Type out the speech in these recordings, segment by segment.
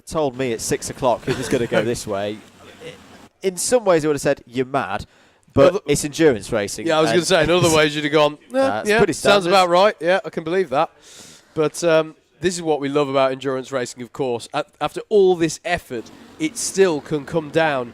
told me at 6 o'clock it was going to go this way, in some ways I would have said, you're mad, but it's endurance racing. Yeah, I was going to say, in other ways you'd have gone, yeah, sounds about right. Yeah, I can believe that. But this is what we love about endurance racing, of course. After all this effort, it still can come down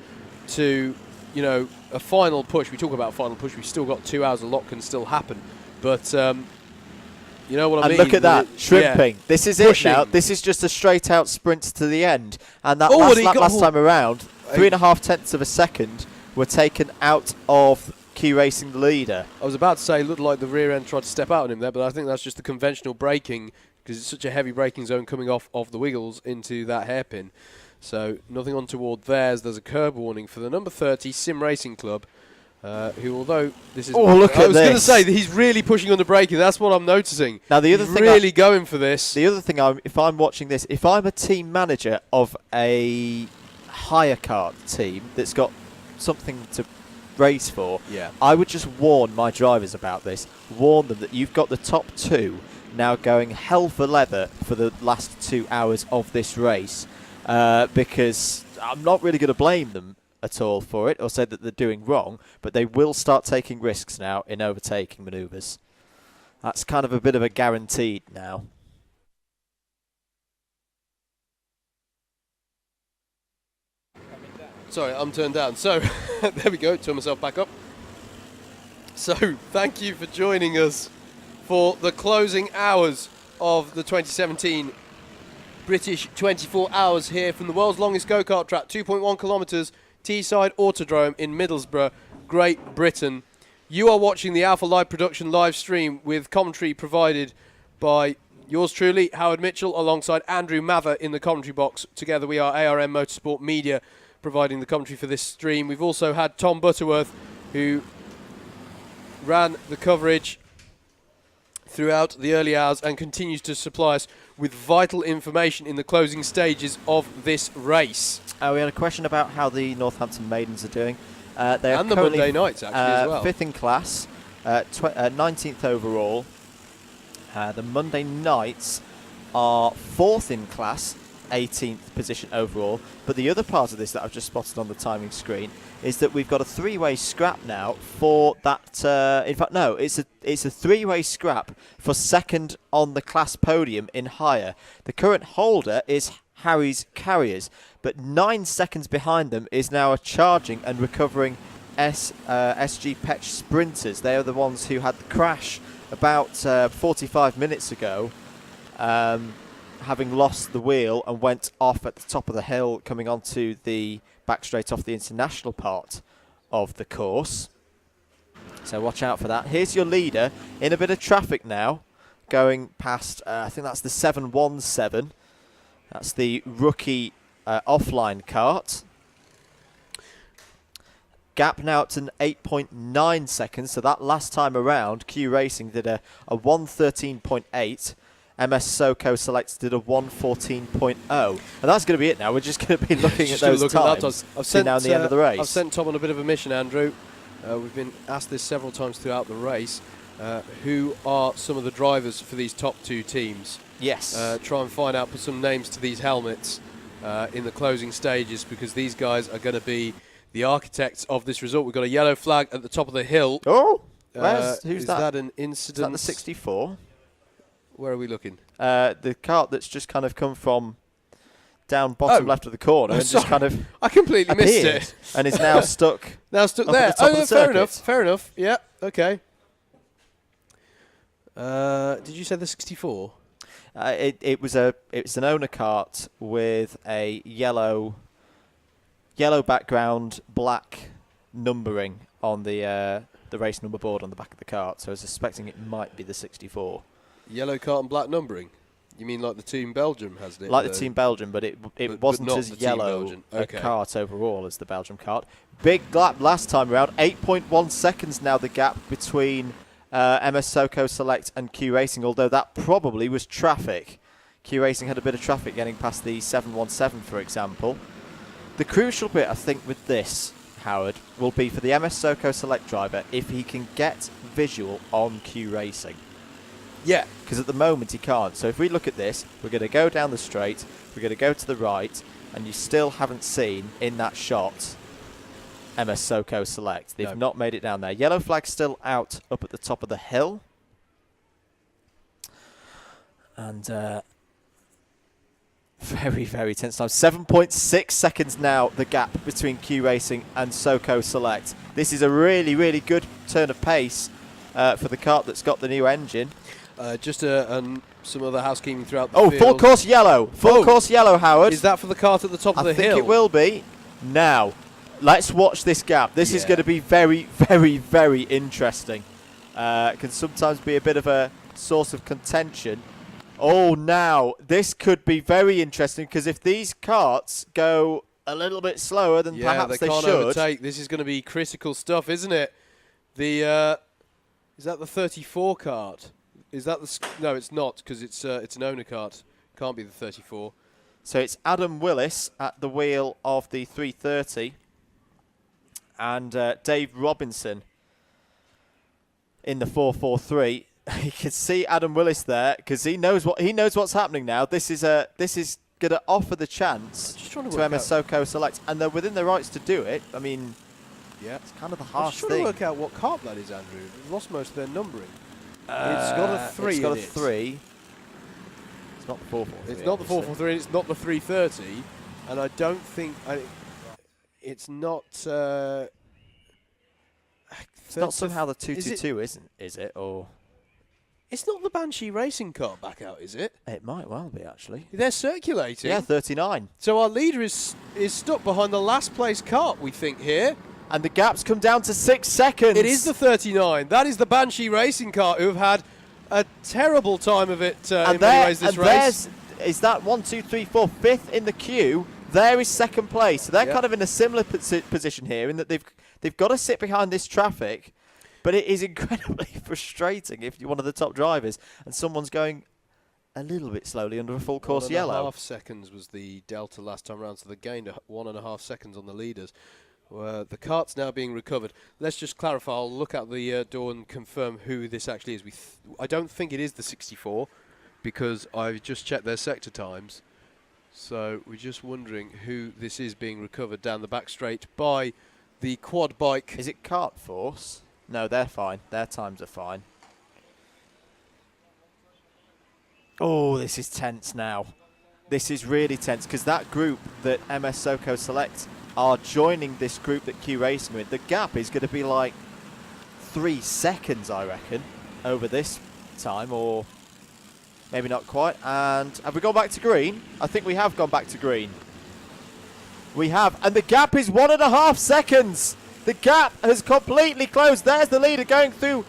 to, you know, a final push. We talk about final push. We've still got 2 hours. A lot can still happen. But you know what I mean? And look at that, shrimping. Yeah. This is pushing. It now. This is just a straight-out sprint to the end. And that last time around, 3.5 tenths of a second were taken out of Q Racing, the leader. I was about to say it looked like the rear end tried to step out on him there, but I think that's just the conventional braking, because it's such a heavy braking zone coming off of the Wiggles into that hairpin. So nothing untoward there. There's a curb warning for the number 30 Sim Racing Club, who, although this is... Oh, look at this. I was going to say that he's really pushing on the braking. That's what I'm noticing. Now, the other thing... really going for this. The other thing, if I'm watching this, if I'm a team manager of a hire kart team that's got something to race for, I would just warn my drivers about this. Warn them that you've got the top two now going hell for leather for the last 2 hours of this race, because I'm not really going to blame them at all for it or say that they're doing wrong, but they will start taking risks now in overtaking manoeuvres. That's kind of a bit of a guaranteed now. Sorry, I'm turned down. So, there we go, turn myself back up. So, thank you for joining us for the closing hours of the 2017 British 24 hours here from the world's longest go-kart track, 2.1 kilometres, Teesside Autodrome in Middlesbrough, Great Britain. You are watching the Alpha Live production live stream with commentary provided by yours truly, Howard Mitchell, alongside Andrew Mather in the commentary box. Together we are ARM Motorsport Media, providing the commentary for this stream. We've also had Tom Butterworth, who ran the coverage throughout the early hours and continues to supply us with vital information in the closing stages of this race. We had a question about how the Northampton Maidens are doing. They are and the Monday nights, actually, as well. 5th in class, 19th overall. The Monday nights are 4th in class, 18th position overall. But the other part of this that I've just spotted on the timing screen is that we've got a three-way scrap now for that. In fact, no, it's a three-way scrap for second on the class podium in hire. The current holder is Harry's Carriers, but 9 seconds behind them is now a charging and recovering SG Petch Sprinters. They are the ones who had the crash about 45 minutes ago, having lost the wheel and went off at the top of the hill, coming onto the back straight off the international part of the course. So watch out for that. Here's your leader in a bit of traffic now, going past, I think that's the 717. That's the rookie offline kart. Gap now to 8.9 seconds. So that last time around, Q Racing did a 113.8. MS SoCo Select did a 114.0. And that's going to be it now. We're just going to be looking at those times now the end of the race. I've sent Tom on a bit of a mission, Andrew. We've been asked this several times throughout the race. Who are some of the drivers for these top two teams? Yes. Try and find out, put some names to these helmets in the closing stages, because these guys are going to be the architects of this result. We've got a yellow flag at the top of the hill. Oh, who's that? Is that an incident? Is that the 64? Where are we looking? The kart that's just kind of come from down bottom left of the corner and just kind of I completely missed it. And is now stuck. There. The fair enough. Fair enough. Yeah. Okay. Did you say the 64? It's an owner kart with a yellow background, black numbering on the race number board on the back of the kart. So I was suspecting it might be the 64. Yellow kart and black numbering? You mean like the Team Belgium has it? Like the Team Belgium, but it wasn't as yellow a kart overall as the Belgium kart. Big gap last time around, 8.1 seconds now the gap between MS SoCo Select and Q Racing, although that probably was traffic. Q Racing had a bit of traffic getting past the 717, for example. The crucial bit, I think, with this, Howard, will be for the MS SoCo Select driver if he can get visual on Q Racing. Yeah. Because at the moment he can't. So if we look at this, we're going to go down the straight, we're going to go to the right, and you still haven't seen in that shot MS Soko Select. They've not made it down there. Yellow flag still out up at the top of the hill. And very, very tense time. 7.6 seconds now, the gap between Q Racing and Soko Select. This is a really, really good turn of pace for the kart that's got the new engine. Just some other housekeeping throughout the field. field. Full course yellow. Full course yellow, Howard. Is that for the kart at the top of the hill? I think it will be. Now, let's watch this gap. This is going to be very, very, very interesting. Can sometimes be a bit of a source of contention. Oh, now, this could be very interesting, because if these karts go a little bit slower than perhaps they can't should. overtake. This is going to be critical stuff, isn't it? The is that the 24 kart? Is that the no? It's not, because it's an owner kart. Can't be the 34. So it's Adam Willis at the wheel of the 330, and Dave Robinson in the 443. You can see Adam Willis there, because he knows what's happening now. This is going to offer the chance to MS Soko Select, and they're within their rights to do it. I mean, it's kind of the harsh thing. I'm just trying to work out what kart that is, Andrew. We've lost most of their numbering. It's got a 3. It's got a 3. It's not the 443. It's not the 443. It's not the 330, and I don't think it's not. It's not somehow the 222, is it? Or it's not the Banshee Racing kart back out, is it? It might well be, actually. They're circulating. Yeah, 39. So our leader is stuck behind the last place kart, we think, here. And the gap's come down to 6 seconds. It is the 39. That is the Banshee Racing kart, who have had a terrible time of it in many ways this race. Is that 1, 2, 3, 4, 5th in the queue? There is second place. So they're kind of in a similar position here, in that they've got to sit behind this traffic. But it is incredibly frustrating if you're one of the top drivers and someone's going a little bit slowly under a full course yellow. 1.5 seconds was the delta last time round, so they gained 1.5 seconds on the leaders. The kart's now being recovered. Let's just clarify. I'll look out the door and confirm who this actually is. I don't think it is the 64, because I've just checked their sector times. So we're just wondering who this is being recovered down the back straight by the quad bike. Is it Kart Force? No, they're fine. Their times are fine. Oh, this is tense now. This is really tense, because that group that MS Soko Select are joining this group that Q Racing with, the gap is going to be like 3 seconds, I reckon, over this time, or maybe not quite. And have we gone back to green? I think we have gone back to green. We have, and the gap is 1.5 seconds. The gap has completely closed. There's the leader going through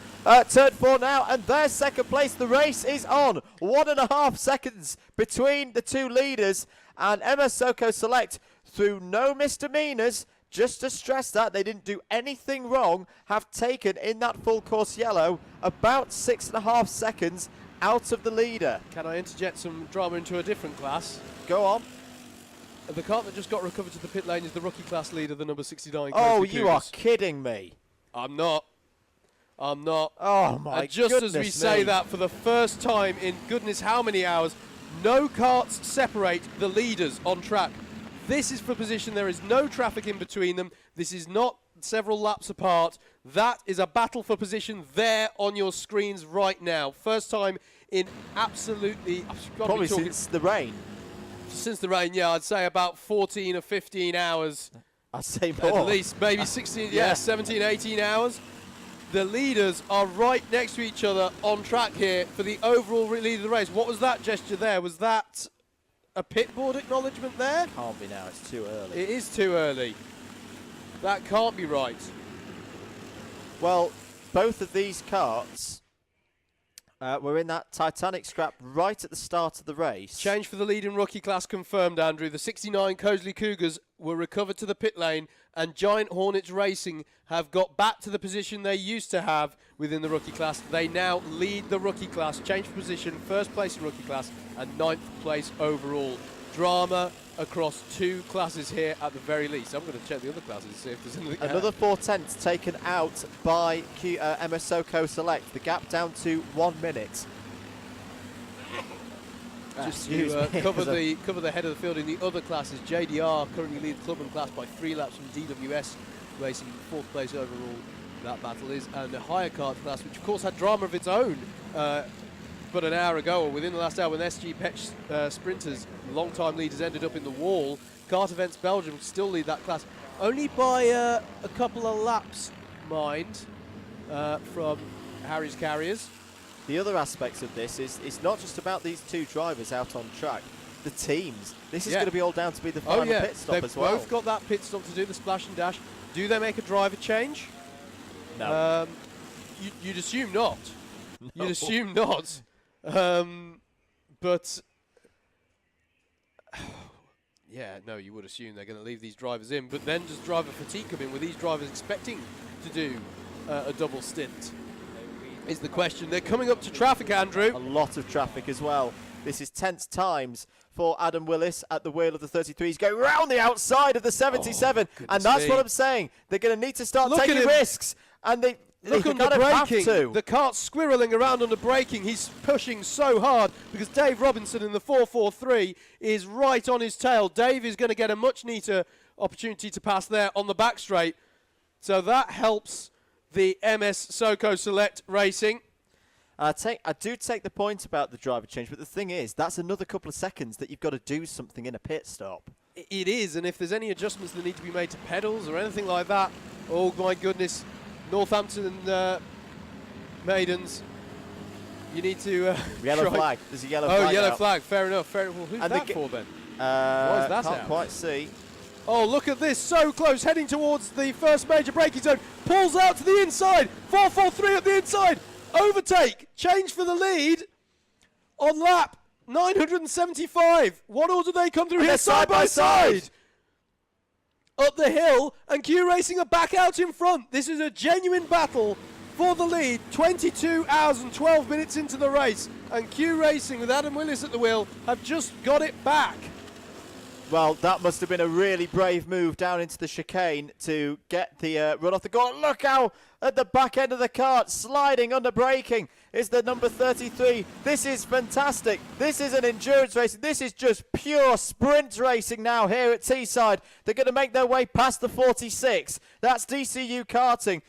turn 4 now, and there's second place. The race is on. 1.5 seconds between the two leaders, and MS Soko Select, through no misdemeanors, just to stress that they didn't do anything wrong, have taken in that full course yellow about 6.5 seconds out of the leader. Can I interject some drama into a different class? Go on. The kart that just got recovered to the pit lane is the rookie class leader, the number 69. Oh, you are kidding me. I'm not. Oh, my and just goodness as we say that, for the first time in goodness how many hours, no karts separate the leaders on track. This is for position. There is no traffic in between them. This is not several laps apart. That is a battle for position there on your screens right now. First time in absolutely... Probably since the rain. Since the rain, yeah, I'd say about 14 or 15 hours. I'd say more. At least, maybe 16, 17, 18 hours. The leaders are right next to each other on track here for the overall lead of the race. What was that gesture there? Was that a pit board acknowledgement there? Can't be now, it's too early. It is too early. That can't be right. Well, both of these karts were in that Titanic scrap right at the start of the race. Change for the lead in rookie class confirmed, Andrew. The 69 Cosley Cougars were recovered to the pit lane, and Giant Hornets Racing have got back to the position they used to have within the rookie class. They now lead the rookie class. Change for position, first place in rookie class and 9th place overall. Drama across 2 classes here at the very least. I'm going to check the other classes to see if there's anything. Another 4/10 taken out by MS Soko Select. The gap down to 1 minute. Just to cover the head of the field in the other classes, JDR currently leads club and class by 3 laps from DWS Racing, 4th place overall. That battle is, and the higher kart class, which of course had drama of its own, but an hour ago, or within the last hour, when SG Pech Sprinters, long-time leaders, ended up in the wall. Kart Events Belgium still lead that class, only by a couple of laps, mind, from Harry's Carriers. The other aspects of this is it's not just about these two drivers out on track. The teams. This is going to be all down to be the final pit stop as well. They've both got that pit stop to do, the splash and dash. Do they make a driver change? No. You'd assume not. No. You'd assume not. But yeah, no, you would assume they're going to leave these drivers in. But then does driver fatigue come in? Were these drivers expecting to do a double stint? Is the question. They're coming up to traffic, Andrew. A lot of traffic as well. This is tense times for Adam Willis at the wheel of the 33. He's going round the outside of the 77, and that's what I'm saying. They're going to need to start taking risks, and they look kind under of have braking. to. The cart's squirreling around under braking. He's pushing so hard because Dave Robinson in the 443 is right on his tail. Dave is going to get a much neater opportunity to pass there on the back straight, so that helps the MS Soco Select Racing. I do take the point about the driver change, but the thing is, that's another couple of seconds that you've got to do something in a pit stop. It is, and if there's any adjustments that need to be made to pedals or anything like that, oh my goodness, Northampton maidens, you need to... yellow flag. There's a yellow flag. Oh, yellow out. flag. Fair enough. Well, who's that for then? Why is that can't out? quite see. Oh, look at this. So close, heading towards the first major braking zone. Pulls out to the inside. 443 at the inside. Overtake. Change for the lead on lap 975. What order do they come through here? Side by side. Up the hill, and Q Racing are back out in front. This is a genuine battle for the lead. 22 hours and 12 minutes into the race, and Q Racing with Adam Willis at the wheel have just got it back. Well, that must have been a really brave move down into the chicane to get the run off the gauntlet. Look how at the back end of the kart, sliding under braking, is the number 33. This is fantastic. This is an endurance racing. This is just pure sprint racing now here at Teesside. They're going to make their way past the 46. That's DCU Karting.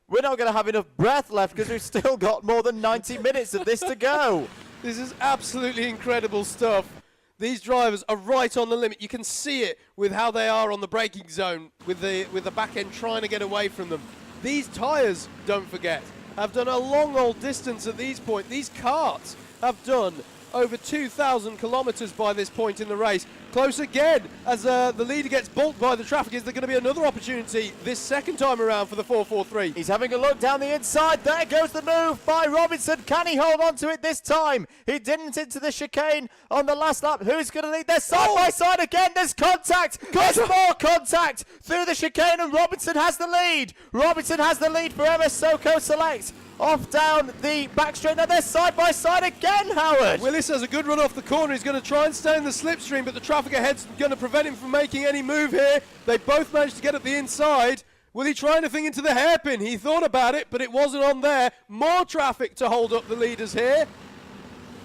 We're not going to have enough breath left because we've still got more than 90 minutes of this to go. This is absolutely incredible stuff. These drivers are right on the limit. You can see it with how they are on the braking zone, with the back end trying to get away from them. These tyres, don't forget, have done a long old distance at these points. These karts have done over 2,000 kilometres by this point in the race. Close again as the leader gets bulked by the traffic. Is there going to be another opportunity this second time around for the 443? He's having a look down the inside. There goes the move by Robinson. Can he hold on to it this time? He didn't into the chicane on the last lap. Who's going to lead? They're side by side again. There's contact. There's more contact through the chicane, and Robinson has the lead. Robinson has the lead for MS Soco Select. Off down the back straight. Now they're side by side again, Howard. Willis has a good run off the corner. He's going to try and stay in the slipstream, but the traffic ahead's going to prevent him from making any move here. They both managed to get up the inside. Will he try anything into the hairpin? He thought about it, but it wasn't on there. More traffic to hold up the leaders here.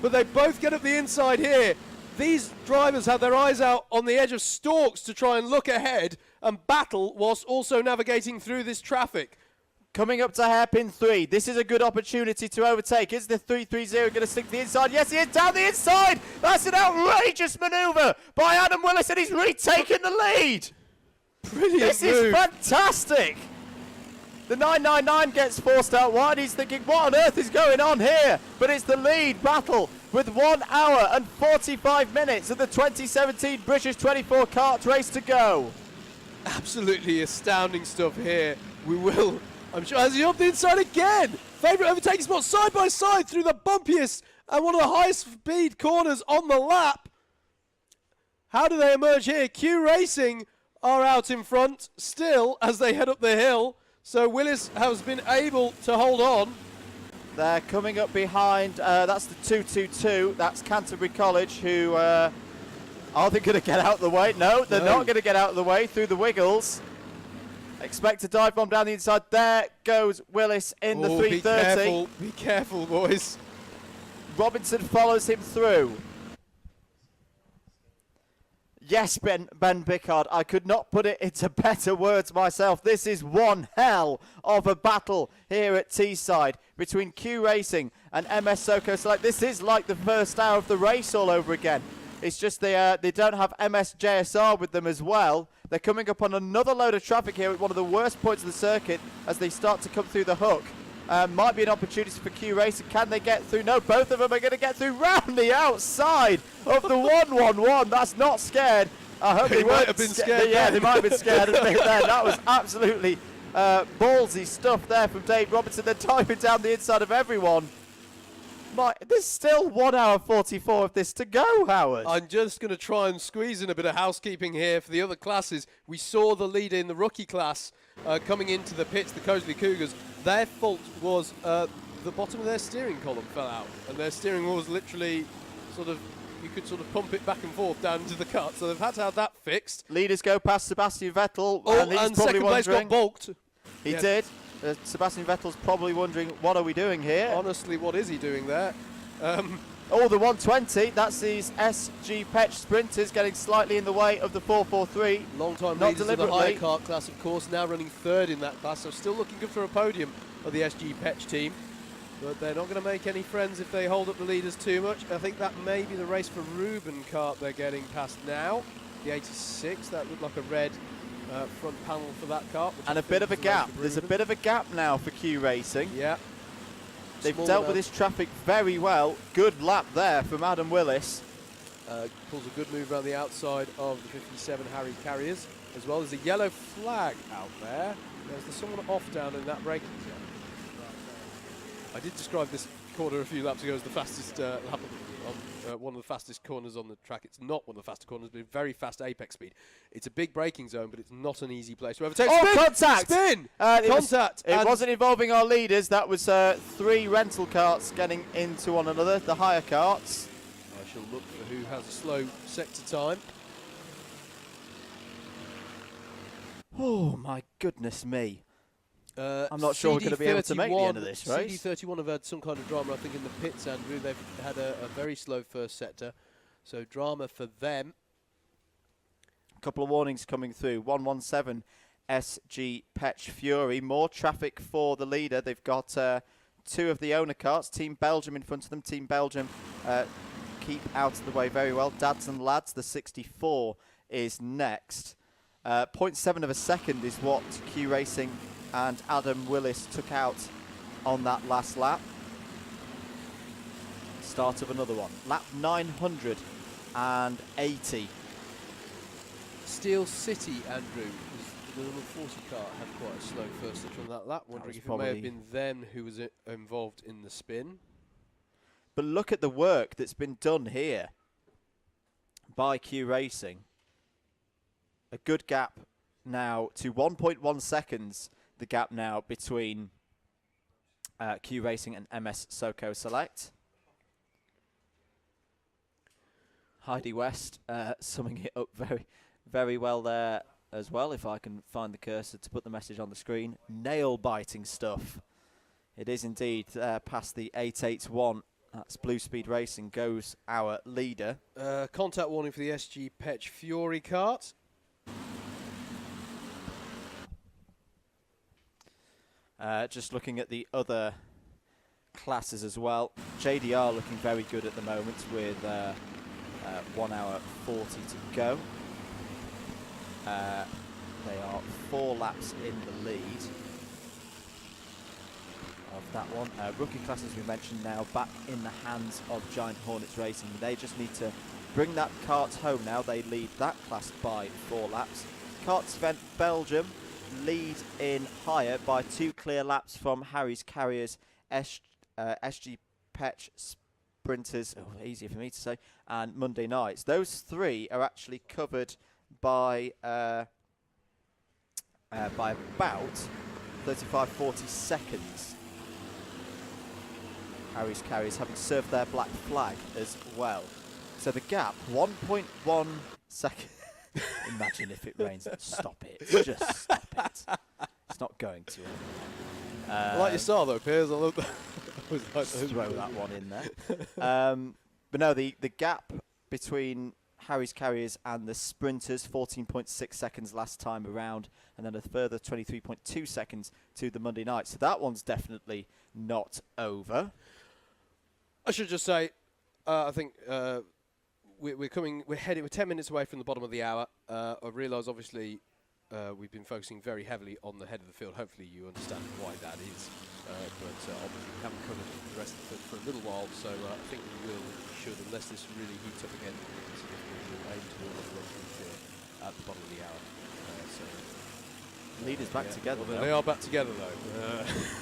But they both get up the inside here. These drivers have their eyes out on the edge of stalks to try and look ahead and battle whilst also navigating through this traffic. Coming up to hairpin 3. This is a good opportunity to overtake. Is the 330 going to stick to the inside? Yes, he is down the inside. That's an outrageous manoeuvre by Adam Willis, and he's retaken the lead. Brilliant This move. is fantastic. The 999 gets forced out wide. He's thinking, what on earth is going on here? But it's the lead battle with 1 hour and 45 minutes of the 2017 British 24 Kart race to go. Absolutely astounding stuff here. We will... I'm sure as he up the inside again. Favourite overtaking spot side by side through the bumpiest and one of the highest speed corners on the lap. How do they emerge here? Q Racing are out in front still as they head up the hill. So Willis has been able to hold on. They're coming up behind. That's the 222. That's Canterbury College, who are they going to get out of the way? No, they're not going to get out of the way through the wiggles. Expect a dive bomb down the inside. There goes Willis in the 330. Be careful, boys. Robinson follows him through. Yes, Ben Bickard, I could not put it into better words myself. This is one hell of a battle here at Teesside between Q Racing and MS Soko Select. This is like the first hour of the race all over again. It's just they don't have MS JSR with them as well. They're coming up on another load of traffic here at one of the worst points of the circuit as they start to come through the hook. Might be an opportunity for Q Racing. Can they get through? No, both of them are going to get through round the outside of the 111. That's not scared. I hope they might have been scared. Yeah, they might have been scared a bit there. That was absolutely ballsy stuff there from Dave Robertson. They're diving down the inside of everyone. There's still 1 hour 44 of this to go, Howard. I'm just going to try and squeeze in a bit of housekeeping here for the other classes. We saw the leader in the rookie class coming into the pits, the Cosley Cougars. Their fault was the bottom of their steering column fell out, and their steering wheel was literally you could sort of pump it back and forth down into the cut. So they've had to have that fixed. Leaders go past Sebastian Vettel. And second place got balked. He did. Sebastian Vettel's probably wondering, what are we doing here? Honestly, what is he doing there? The 120, that's these SG Petch sprinters getting slightly in the way of the 443. Long-time leaders of the higher kart class, of course, now running third in that class, so still looking good for a podium of the SG Petch team. But they're not going to make any friends if they hold up the leaders too much. I think that may be the race for Ruben Kart they're getting past now. The 86, that looked like a red front panel for that kart. And a bit of a gap. There's a bit of a gap now for Q Racing. Yeah. They've dealt with this traffic very well. Good lap there from Adam Willis. Pulls a good move around the outside of the 57 Harry Carriers, as well as a yellow flag out there. There's someone off down in that braking zone. I did describe this corner a few laps ago as the fastest lap on one of the fastest corners on the track. It's not one of the fastest corners, but a very fast apex speed. It's a big braking zone, but it's not an easy place to overtake. Contact! Spin! Contact! It wasn't involving our leaders. That was 3 rental carts getting into one another, the higher carts. I shall look for who has a slow sector time. Oh, my goodness me. I'm not sure we're going to be able to make the end of this race. CD31 have had some kind of drama, I think, in the pits, Andrew. They've had a very slow first sector, so drama for them. A couple of warnings coming through. 117 SG Petch Fury. More traffic for the leader. They've got 2 of the owner carts. Team Belgium in front of them. Team Belgium keep out of the way very well. Dads and Lads, the 64, is next. 0.7 of a second is what Q Racing and Adam Willis took out on that last lap. Start of another one. Lap 980. Steel City, Andrew, the number 40 car had quite a slow first sector on that lap. Wondering if it may have been them who was involved in the spin. But look at the work that's been done here by Q Racing. A good gap now to 1.1 seconds. The gap now between Q Racing and MS Soko Select. Heidi West summing it up very, very well there as well, if I can find the cursor to put the message on the screen. Nail-biting stuff. It is indeed past the 881. That's Blue Speed Racing goes our leader. Contact warning for the SG Petch Fury kart. Just looking at the other classes as well. JDR looking very good at the moment with 1 hour 40 to go. They are 4 laps in the lead of that one. Rookie class, as we mentioned, now back in the hands of Giant Hornets Racing. They just need to bring that kart home now. They lead that class by 4 laps. Karts event Belgium lead in higher by 2 clear laps from Harry's Carriers, SG Petch Sprinters, easier for me to say, and Monday Nights. Those 3 are actually covered by about 35-40 seconds. Harry's Carriers having served their black flag as well. So the gap, 1.1 second. Imagine if it rains. Stop it. Just stop it. It's not going to. I like your style though, Piers. I love that. Throw that one in there. But no, the gap between Harry's Carriers and the Sprinters, 14.6 seconds last time around, and then a further 23.2 seconds to the Monday night. So that one's definitely not over. I should just say, I think we're 10 minutes away from the bottom of the hour. I realise, obviously, we've been focusing very heavily on the head of the field. Hopefully you understand why that is. But obviously we haven't covered the rest of the field for a little while, so I think we should, unless this really heats up again, we'll aim towards the run through the field at the bottom of the hour. Leaders back together, well, they are back together, though.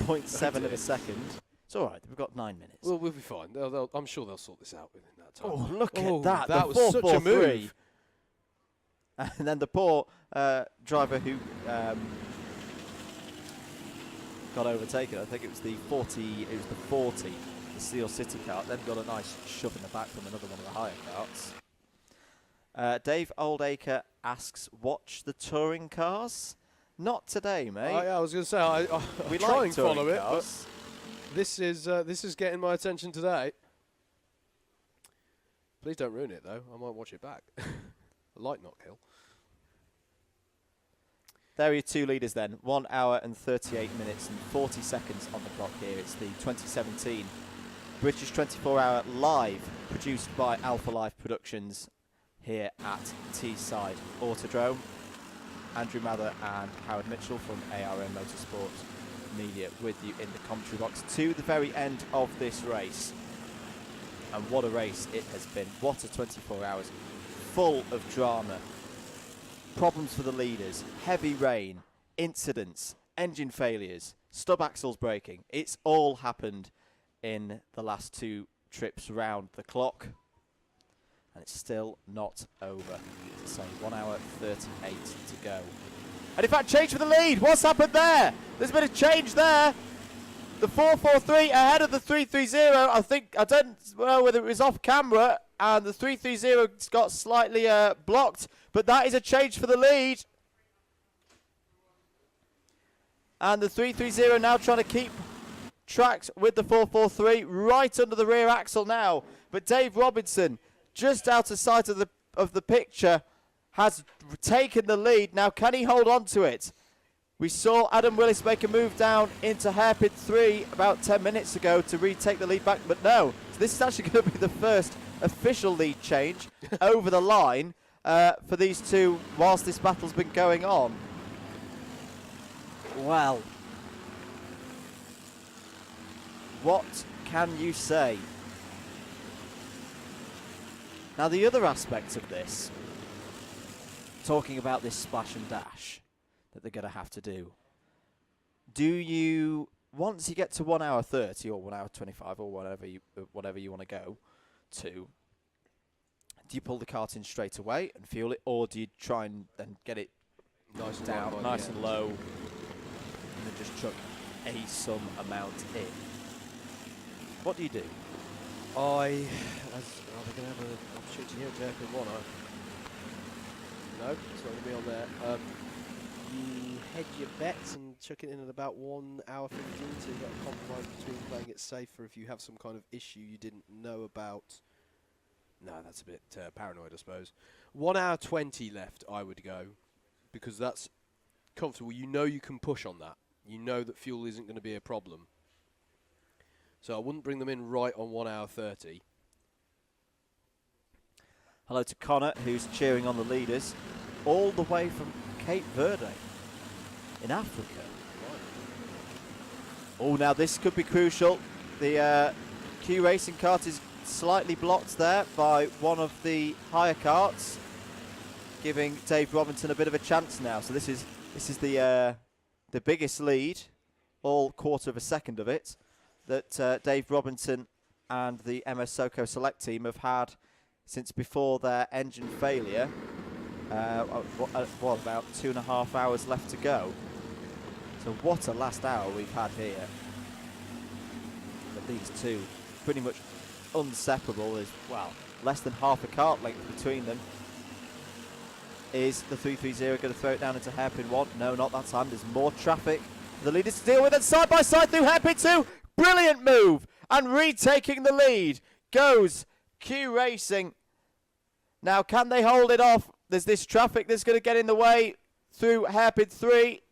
0.7 of a second. It's all right. We've got 9 minutes. Well, we'll be fine. I'm sure they'll sort this out within that time. Oh, look at that. That the was such a move. And then the poor driver who got overtaken, I think it was the 40, the Steel City kart, then got a nice shove in the back from another one of the higher karts. Dave Oldacre asks, watch the touring cars? Not today, mate. Oh, yeah, I was going to say, we try like and follow touring it, cars. but this is getting my attention today. Please don't ruin it, though. I might watch it back. Light not kill. There are your two leaders then. 1 hour and 38 minutes and 40 seconds on the clock here. It's the 2017 British 24-hour live, produced by Alpha Life Productions here at Teesside Autodrome. Andrew Mather and Howard Mitchell from ARM Motorsport Media with you in the commentary box to the very end of this race. And what a race it has been. What a 24 hours. Full of drama. Problems for the leaders. Heavy rain. Incidents. Engine failures. Stub axles breaking. It's all happened in the last two trips round the clock. And it's still not over. So 1 hour 38 to go. And in fact, change for the lead. What's happened there? There's been a change there. The 443 ahead of the 330. I don't know whether it was off camera, and the 330 got slightly blocked, but that is a change for the lead. And the 330 now trying to keep tracks with the 443 right under the rear axle now. But Dave Robinson, just out of sight of the picture, has taken the lead. Now, can he hold on to it? We saw Adam Willis make a move down into hairpin 3 about 10 minutes ago to retake the lead back, but no. So this is actually going to be the first official lead change over the line for these two whilst this battle's been going on. Well, what can you say? Now, the other aspect of this, talking about this splash and dash that they're going to have to do. Do you, once you get to 1 hour 30 or 1 hour 25 or whatever you want to go to, do you pull the kart in straight away and fuel it, or do you try and then get it nice down, nice and low, and then just chuck some amount in? What do you do? Are they going to have an opportunity here to hairpin 1? No, it's not going to be on there. You hedge your bets and chuck it in at about 1 hour 15, so you've got a compromise between playing it safer if you have some kind of issue you didn't know about. No, that's a bit paranoid, I suppose. 1 hour 20 left, I would go, because that's comfortable. You know you can push on that. You know that fuel isn't going to be a problem. So I wouldn't bring them in right on 1 hour 30. Hello to Connor, who's cheering on the leaders all the way from Cape Verde in Africa. Oh, now this could be crucial. The Q Racing kart is slightly blocked there by one of the higher karts, giving Dave Robinson a bit of a chance now. So this is the biggest lead, all quarter of a second of it, that Dave Robinson and the MS Soco Select team have had since before their engine failure. What, about 2.5 hours left to go. So what a last hour we've had here. But these two pretty much inseparable. There's, well, less than half a kart length between them. Is the 330 going to throw it down into hairpin 1? No, not that time. There's more traffic for the leaders to deal with, and side by side through hairpin 2. Brilliant move, and retaking the lead goes Q Racing. Now, can they hold it off? There's this traffic that's going to get in the way through hairpin 3.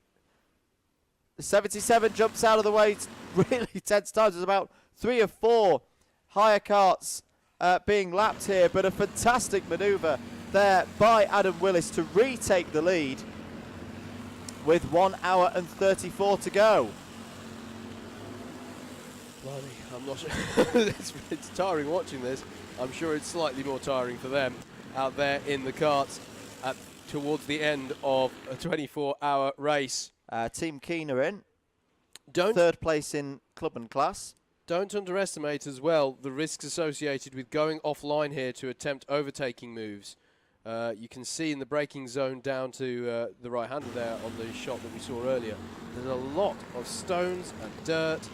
The 77 jumps out of the way really tense times. There's about 3 or 4 higher karts being lapped here, but a fantastic manoeuvre there by Adam Willis to retake the lead with 1 hour and 34 to go. Blimey, I'm not sure. It's tiring watching this. I'm sure it's slightly more tiring for them out there in the karts towards the end of a 24-hour race. Team Keener in. Don't 3rd place in clubman class. Don't underestimate as well the risks associated with going offline here to attempt overtaking moves. You can see in the braking zone down to the right-hander there on the shot that we saw earlier, there's a lot of stones and dirt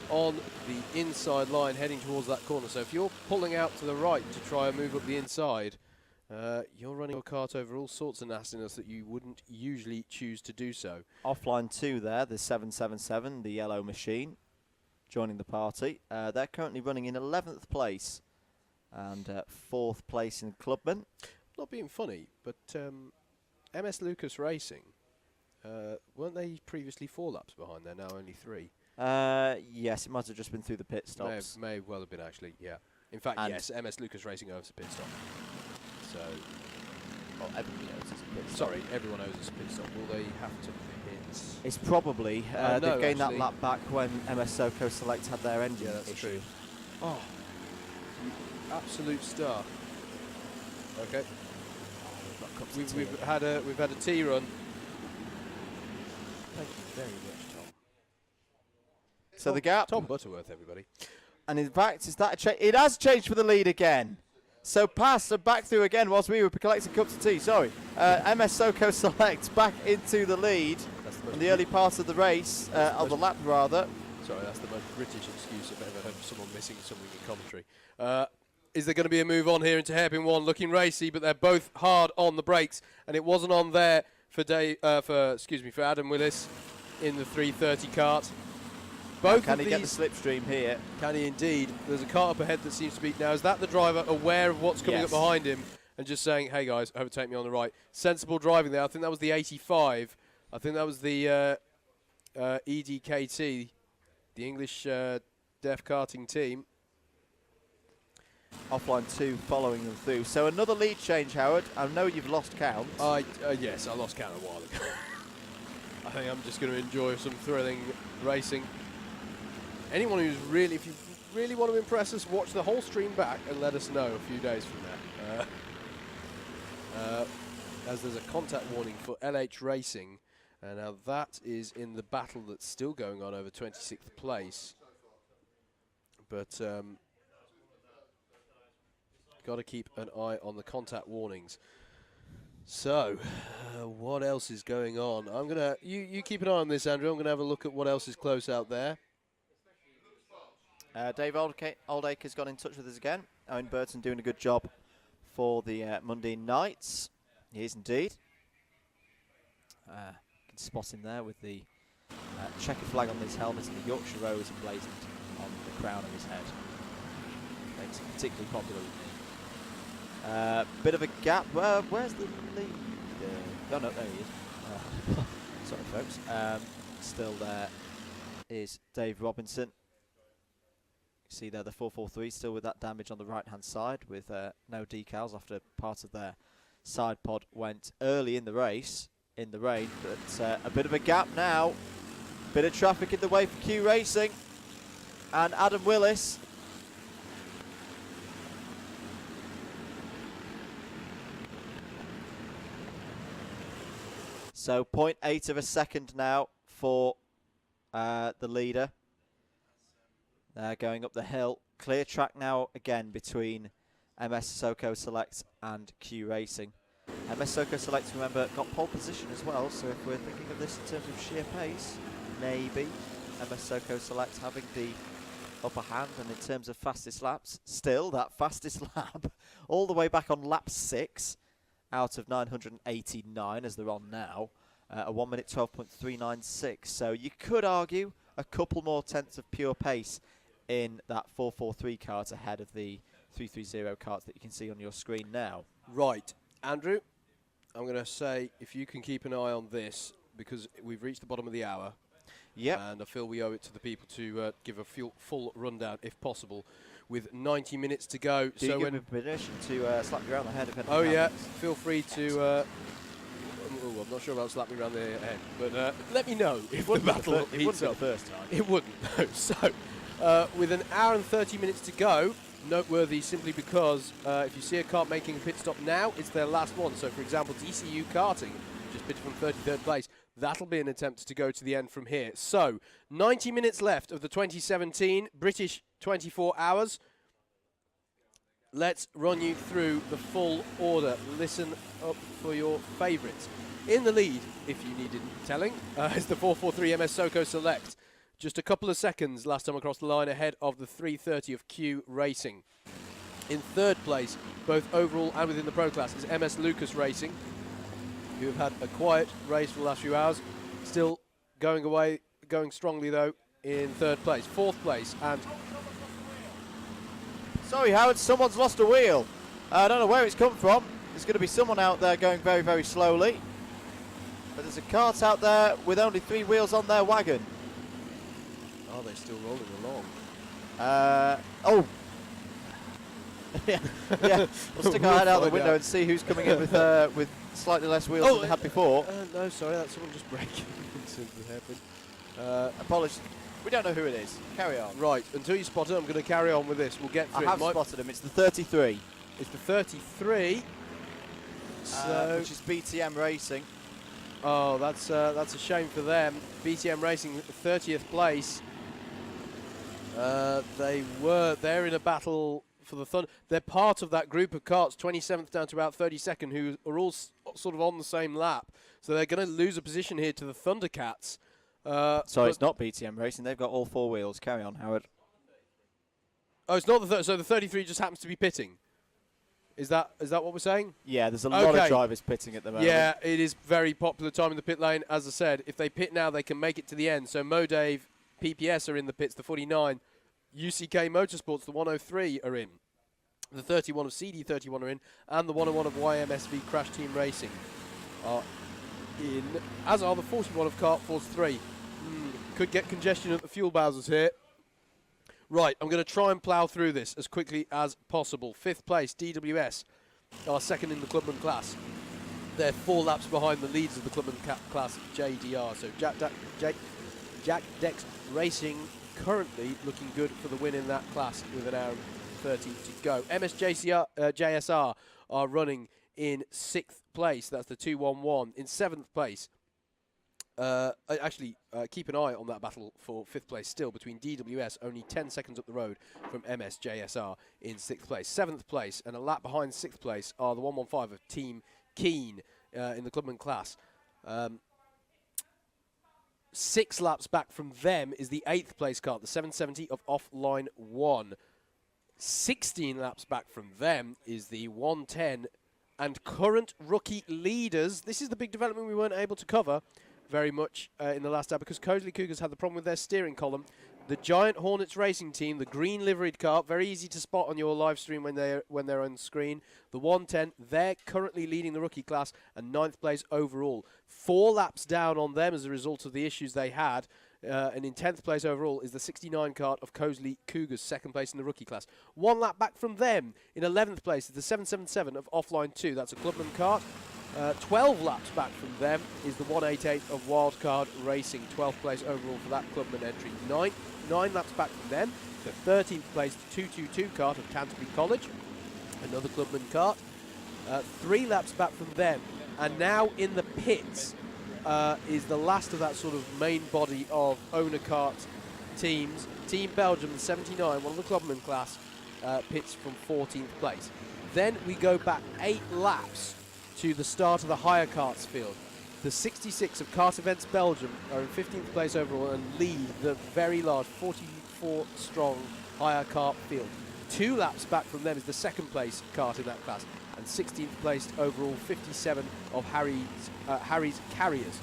on the inside line heading towards that corner. So if you're pulling out to the right to try and move up the inside, you're running your kart over all sorts of nastiness that you wouldn't usually choose to do so. Offline 2 there, the 777, the yellow machine, joining the party. They're currently running in 11th place and 4th place in clubman. Not being funny, but MS Lucas Racing, weren't they previously 4 laps behind? They're now only 3. Yes, it might have just been through the pit stops. May well have been, actually, yeah. In fact, And yes, MS Lucas Racing owes a pit stop. So, well, everybody knows it's a pit stop. sorry, everyone owes us a pit stop. Will they have to pit? It's probably. No, they've gained actually. that lap back when MS Soco Select had their engine Yeah, that's issue. true. Oh, absolute star. Okay, we've had a T run. Thank you very much, Tom. So the gap. Tom Butterworth, everybody. And in fact, is that it has changed for the lead again. So past and back through again whilst we were collecting cups of tea. Sorry. MS Soco Select back into the lead in the early part of the race, of the lap rather. Sorry, that's the most British excuse I've ever heard of someone missing something in commentary. Is there going to be a move on here into hairpin 1? Looking racy, but they're both hard on the brakes, and it wasn't on there for Adam Willis in the 330 kart. Both Can he get the slipstream here? Can he indeed? There's a car up ahead that seems to be... Now, is that the driver aware of what's coming up behind him and just saying, hey, guys, overtake me on the right? Sensible driving there. I think that was the 85. I think that was the EDKT, the English Deaf Karting team. Offline 2 following them through. So another lead change, Howard. I know you've lost count. Yes, I lost count a while ago. I think I'm just going to enjoy some thrilling racing. Anyone who's really, if you really want to impress us, watch the whole stream back and let us know a few days from now. As there's a contact warning for LH Racing. Now that is in the battle that's still going on over 26th place. But got to keep an eye on the contact warnings. So, what else is going on? I'm gonna you keep an eye on this, Andrew. I'm gonna have a look at what else is close out there. Dave Oldacre's got in touch with us again. Owen Burton doing a good job for the Monday nights. He is indeed. You can spot him there with the checker flag on his helmet and the Yorkshire Rose emblazoned on the crown of his head. Makes him particularly popular with me. Bit of a gap. Where's the lead? Oh no, there he is. Sorry, folks. Still there is Dave Robinson. You see there the 443 still with that damage on the right-hand side with no decals after part of their side pod went early in the race in the rain. But a bit of a gap now. Bit of traffic in the way for Q Racing. And Adam Willis. So 0.8 of a second now for the leader. Going up the hill. Clear track now again between MS Soco Select and Q Racing. MS Soco Select, remember, got pole position as well, so if we're thinking of this in terms of sheer pace, maybe MS Soco Select having the upper hand, and in terms of fastest laps, still that fastest lap all the way back on lap 6 out of 989 as they're on now, a 1 minute 12.396. So you could argue a couple more tenths of pure pace in that 443 kart ahead of the 330 kart that you can see on your screen now. Right, Andrew, I'm going to say if you can keep an eye on this, because we've reached the bottom of the hour. Yep. And I feel we owe it to the people to give a full rundown, if possible, with 90 minutes to go. Do you give me permission to slap you around the head if anything Oh, yeah. happens? Feel free to... I'm not sure about slapping around the head, but let me know if the battle heats up. The first time. It wouldn't, no. So, with an hour and 30 minutes to go, noteworthy simply because if you see a kart making a pit stop now, it's their last one. So, for example, TCU Karting just pitted from 33rd place. That'll be an attempt to go to the end from here. So, 90 minutes left of the 2017 British 24 hours. Let's run you through the full order. Listen up for your favourites. In the lead, if you needed telling, is the 443 MS Soco Select. Just a couple of seconds last time across the line ahead of the 330 of Q Racing. In third place, both overall and within the Pro class, is MS Lucas Racing, who have had a quiet race for the last few hours. Still going strongly though in third place. Fourth place, and Sorry, Howard, someone's lost a wheel. I don't know where it's come from. There's going to be someone out there going very, very slowly. But there's a kart out there with only 3 wheels on their wagon. are they still rolling along? Oh. yeah. We'll stick our head out the window and see who's coming in with slightly less wheels than they had before. No, sorry, that's someone just breaking into the hairpin. Apologies. We don't know who it is. Carry on. Right, until you spot it, I'm going to carry on with this. We'll get through I have spotted him. It's the 33. It's the 33. So which is BTM Racing. Oh, that's a shame for them. BTM Racing, 30th place. They're in a battle for the Thunder. They're part of that group of karts, 27th down to about 32nd, who are all sort of on the same lap. So they're going to lose a position here to the Thundercats. Sorry, it's not BTM Racing. They've got all 4 wheels. Carry on, Howard. Oh, it's not the so the 33 just happens to be pitting. Is that what we're saying? Yeah, there's a lot of drivers pitting at the moment. Yeah, it is very popular time in the pit lane. As I said, if they pit now, they can make it to the end. So Modave, PPS are in the pits, the 49. UCK Motorsports, the 103 are in. The 31 of CD31 are in. And the 101 of YMSV Crash Team Racing are in. As are the 41 of Kart Force 3. Could get congestion at the fuel bowsers here. Right, I'm going to try and plough through this as quickly as possible. 5th place, DWS, are second in the Clubman class. They're 4 laps behind the leaders of the Clubman class, JDR. So Jack Dex Racing currently looking good for the win in that class with an hour and 30 to go. JSR are running in 6th place. That's the 211. In 7th place, keep an eye on that battle for 5th place still between DWS, only 10 seconds up the road from MSJSR in 6th place. 7th place and a lap behind 6th place are the 115 of Team Keen in the Clubman class. 6 laps back from them is the 8th place kart, the 770 of Offline 1. 16 laps back from them is the 110 and current rookie leaders. This is the big development we weren't able to cover very much in the last hour because Cosley Cougars had the problem with their steering column. The Giant Hornets Racing Team, the green liveried car, very easy to spot on your live stream when they're on screen. The 110, they're currently leading the rookie class and 9th place overall. 4 laps down on them as a result of the issues they had. And in 10th place overall is the 69 kart of Cosley Cougars, 2nd place in the rookie class. 1 lap back from them in 11th place is the 777 of Offline 2. That's a Clubman kart. 12 laps back from them is the 188 of Wildcard Racing, 12th place overall for that Clubman entry. 9 laps back from them, the 13th place 222 kart of Canterbury College, another Clubman kart. 3 laps back from them, and now in the pits is the last of that sort of main body of owner kart teams. Team Belgium, the 79, one of the Clubman class, pits from 14th place. Then we go back 8 laps to the start of the higher karts field. The 66 of Kart Events Belgium are in 15th place overall and lead the very large 44 strong higher kart field. 2 laps back from them is the 2nd place kart in that class and 16th place overall 57 of Harry's Carriers.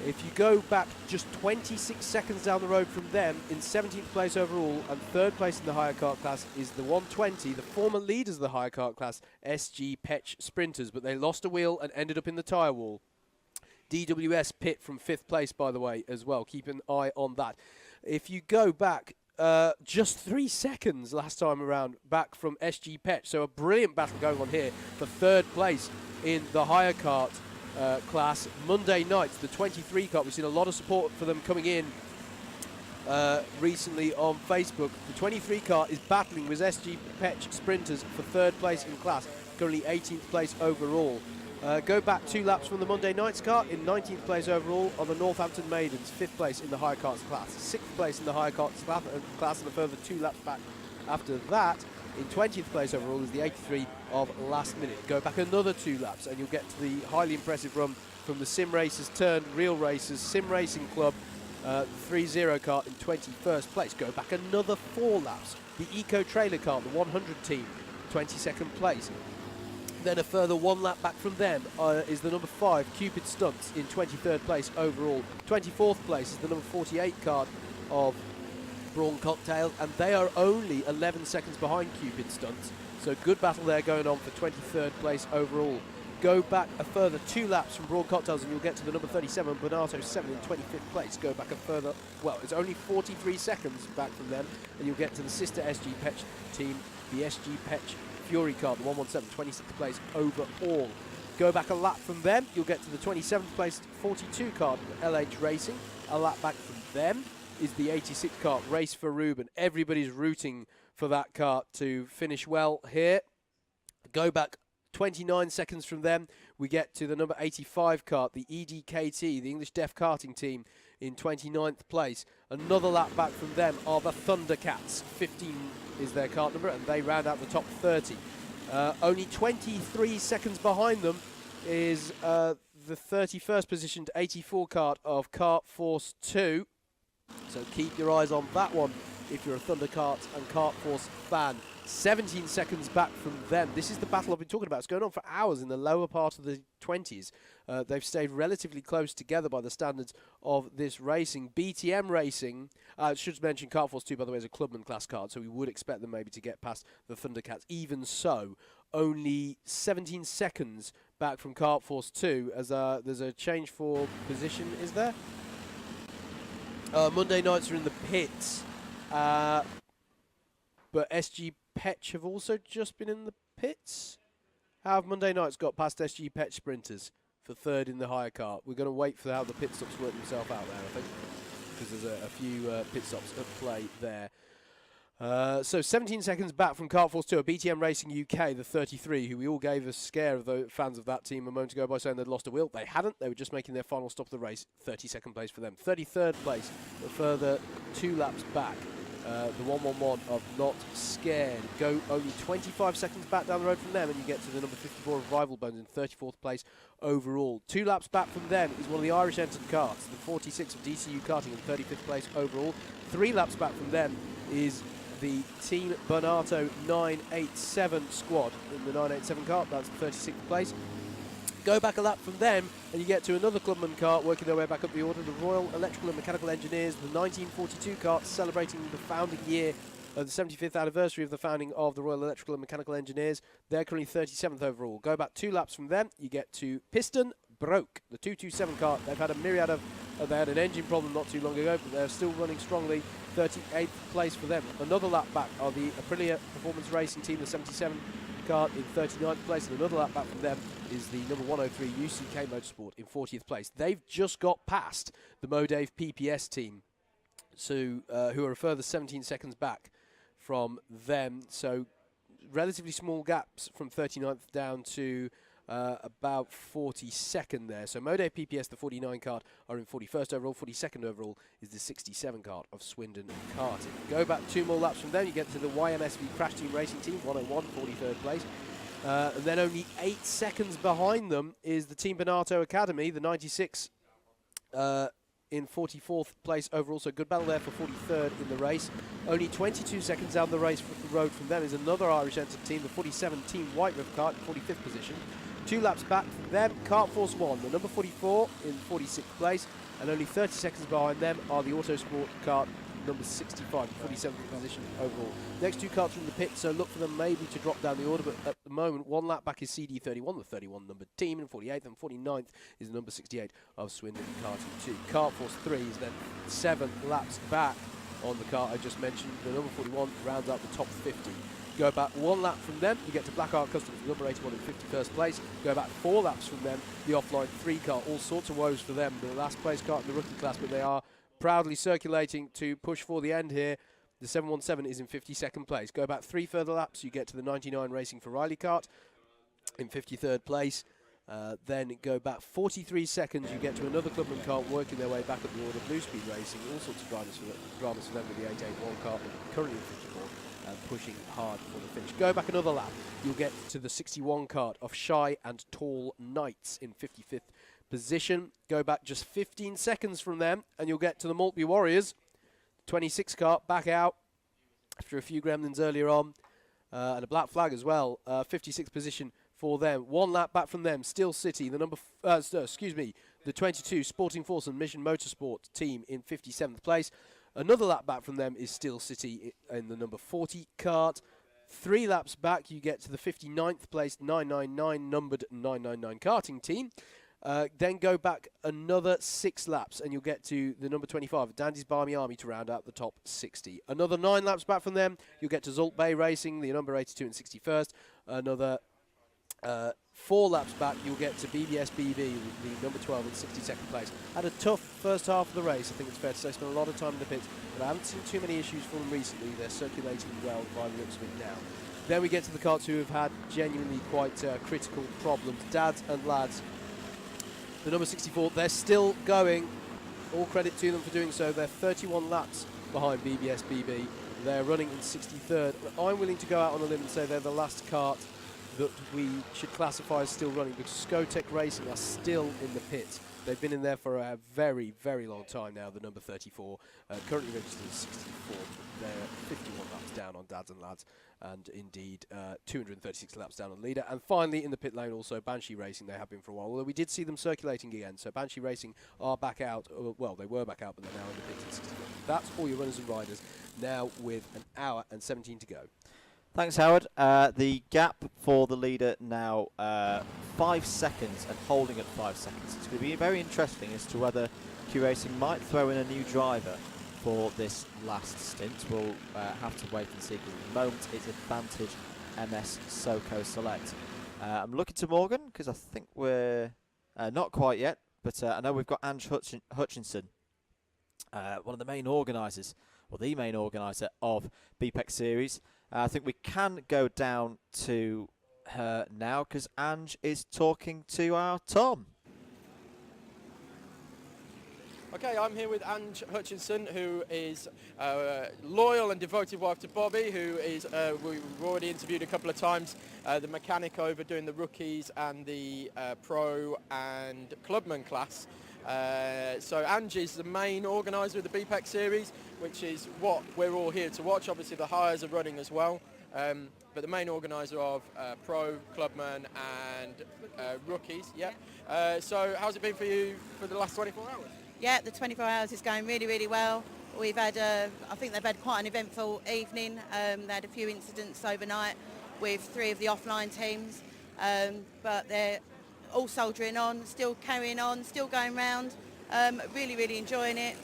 If you go back just 26 seconds down the road from them, in 17th place overall and 3rd place in the hire kart class is the 120, the former leaders of the hire kart class, SG Petch Sprinters, but they lost a wheel and ended up in the tyre wall. DWS Pit from 5th place, by the way, as well. Keep an eye on that. If you go back just 3 seconds last time around, back from SG Petch, so a brilliant battle going on here for 3rd place in the hire kart class. Monday night, the 23 kart, we've seen a lot of support for them coming in recently on Facebook. The 23 kart is battling with SG Petch Sprinters for 3rd place in class, currently 18th place overall. Go back 2 laps from the Monday night's kart, in 19th place overall are the Northampton Maidens, 5th place in the hire karts class, 6th place in the hire karts class, and a further 2 laps back after that. In 20th place overall is the 83 of Last Minute. Go back another 2 laps and you'll get to the highly impressive run from the Sim Racers turned Real Racers Sim Racing Club 3-0 kart in 21st place. Go back another 4 laps. The Eco Trailer kart, the 100 team, 22nd place. Then a further 1 lap back from them is the number 5 Cupid Stunts in 23rd place overall. 24th place is the number 48 kart of Brawn Cocktail, and they are only 11 seconds behind Cupid Stunts. So good battle there going on for 23rd place overall. Go back a further 2 laps from Brawn Cocktails and you'll get to the number 37 Bonato 7 in 25th place. Go back a further, well, it's only 43 seconds back from them and you'll get to the sister SG Petch team, the SG Petch Fury car, the 117, 26th place overall. Go back a lap from them, you'll get to the 27th place 42 car, LH Racing. A lap back from them is the 86th kart, Race for Ruben. Everybody's rooting for that kart to finish well here. Go back 29 seconds from them, we get to the number 85 kart, the EDKT, the English Deaf Karting team, in 29th place. Another lap back from them are the Thundercats. 15 is their kart number, and they round out the top 30. Only 23 seconds behind them is the 31st positioned 84 kart of Kart Force 2. So keep your eyes on that one if you're a Thundercart and Kart Force fan. 17 seconds back from them. This is the battle I've been talking about. It's going on for hours in the lower part of the 20s. They've stayed relatively close together by the standards of this racing. BTM Racing, I should mention Kart Force 2, by the way, is a clubman class kart, so we would expect them maybe to get past the Thundercats. Even so, only 17 seconds back from Kart Force 2, as there's a change for position, is there? Monday nights are in the pits, but SG Petch have also just been in the pits. How have Monday nights got past SG Petch Sprinters for 3rd in the hire kart? We're going to wait for how the pit stops work themselves out there, I think, because there's a few pit stops at play there. So 17 seconds back from Kart Force 2, a BTM Racing UK, the 33, who we all gave a scare of the fans of that team a moment ago by saying they'd lost a wheel. They hadn't. They were just making their final stop of the race. 32nd place for them. 33rd place, a further 2 laps back. The 111 of Not Scared. Go only 25 seconds back down the road from them and you get to the number 54 of Rival Bones in 34th place overall. 2 laps back from them is one of the Irish entered karts, the 46 of DCU Karting in 35th place overall. 3 laps back from them is the Team Bonato 987 squad in the 987 kart, that's 36th place. Go back a lap from them and you get to another clubman kart working their way back up the order, the Royal Electrical and Mechanical Engineers, the 1942 kart, celebrating the founding year of the 75th anniversary of the founding of the Royal Electrical and Mechanical Engineers. They're currently 37th overall. Go back 2 laps from them, you get to Piston Broke, the 227 kart. They've had a myriad of, they had an engine problem not too long ago, but they're still running strongly. 38th place for them. Another lap back are the Aprilia Performance Racing Team, the 77 kart, in 39th place, and another lap back from them is the number 103 UCK Motorsport in 40th place. They've just got past the Modave PPS team, so who are a further 17 seconds back from them. So relatively small gaps from 39th down to about 42nd there. So Modave PPS, the 49 kart, are in 41st overall. 42nd overall is the 67 kart of Swindon Karting. Go back 2 more laps from them, you get to the YMSV Crash Team Racing Team, 101, 43rd place. And then only 8 seconds behind them is the Team Bonato Academy, the 96 in 44th place overall, so good battle there for 43rd in the race. Only 22 seconds down the race from the road from them is another Irish entered team, the 47 Team White River kart, in 45th position. 2 laps back from them, Kart Force 1, the number 44 in 46th place, and only 30 seconds behind them are the Autosport Kart number 65, 47th position overall. Next 2 karts from the pit, so look for them maybe to drop down the order, but at the moment, 1 lap back is CD31, the 31 numbered team, and 48th and 49th is the number 68 of Swindon Karting 2. Kart Force 3 is then 7 laps back on the kart I just mentioned. The number 41 rounds out the top 50. Go back 1 lap from them, you get to Blackheart Customs, number 81 in 51st place. Go back 4 laps from them, the offline 3 car, all sorts of woes for them. The last place kart in the rookie class, but they are proudly circulating to push for the end here. The 717 is in 52nd place. Go back 3 further laps, you get to the 99 Racing for Riley kart in 53rd place. Then go back 43 seconds, you get to another Clubman kart working their way back up the order. Blue Speed Racing, all sorts of dramas for them with the 881 kart, currently in 54, pushing hard for the finish. Go back another lap, you'll get to the 61 kart of Shy and Tall Knights in 55th position. Go back just 15 seconds from them, and you'll get to the Maltby Warriors. 26 kart back out after a few gremlins earlier on, and a black flag as well. 56th position for them. 1 lap back from them, Steel City, the the 22 Sporting Force and Mission Motorsport team in 57th place. Another lap back from them is Steel City in the number 40 kart. 3 laps back, you get to the 59th place 999 numbered 999 karting team. Then go back another 6 laps and you'll get to the number 25, Dandy's Barmy Army, to round out the top 60. Another 9 laps back from them, you'll get to Zult Bay Racing, the number 82 and 61st. Another 4 laps back, you'll get to BBS BB, the number 12 in 62nd place. Had a tough first half of the race, I think it's fair to say. Spent a lot of time in the pits, but I haven't seen too many issues from them recently. They're circulating well by the looks of it now. Then we get to the karts who have had genuinely quite critical problems. Dads and lads, the number 64, they're still going. All credit to them for doing so. They're 31 laps behind BBS BB. They're running in 63rd. I'm willing to go out on a limb and say they're the last kart that we should classify as still running, because Skotec Racing are still in the pits. They've been in there for a very, very long time now, the number 34, currently registered as 64. They're 51 laps down on Dads and Lads, and indeed 236 laps down on Leader. And finally in the pit lane also Banshee Racing, they have been for a while, although we did see them circulating again. So Banshee Racing are back out, well, they were back out, but they're now in the pits at 61. That's all your runners and riders, now with an hour and 17 to go. Thanks, Howard. The gap for the leader now 5 seconds and holding at 5 seconds. It's going to be very interesting as to whether Q Racing might throw in a new driver for this last stint. We'll have to wait and see, because at the moment it's Advantage MS SoCo Select. I'm looking to Morgan because I think we're not quite yet, but I know we've got Ange Hutchinson, one of the main organisers, or the main organiser of BPEC Series. I think we can go down to her now because Ange is talking to our Tom. Okay, I'm here with Ange Hutchinson, who is a loyal and devoted wife to Bobby, who is, we've already interviewed a couple of times, the mechanic over doing the rookies and the pro and clubman class. So Ange is the main organiser of the BPEC series, which is what we're all here to watch. Obviously the hires are running as well, but the main organiser of pro, clubman and rookies. Yeah. So how's it been for you for the last 24 hours? Yeah, the 24 hours is going really, really well. We've had, I think they've had quite an eventful evening. They had a few incidents overnight with 3 of the offline teams, but they're all soldiering on, still carrying on, still going round. Really, really enjoying it.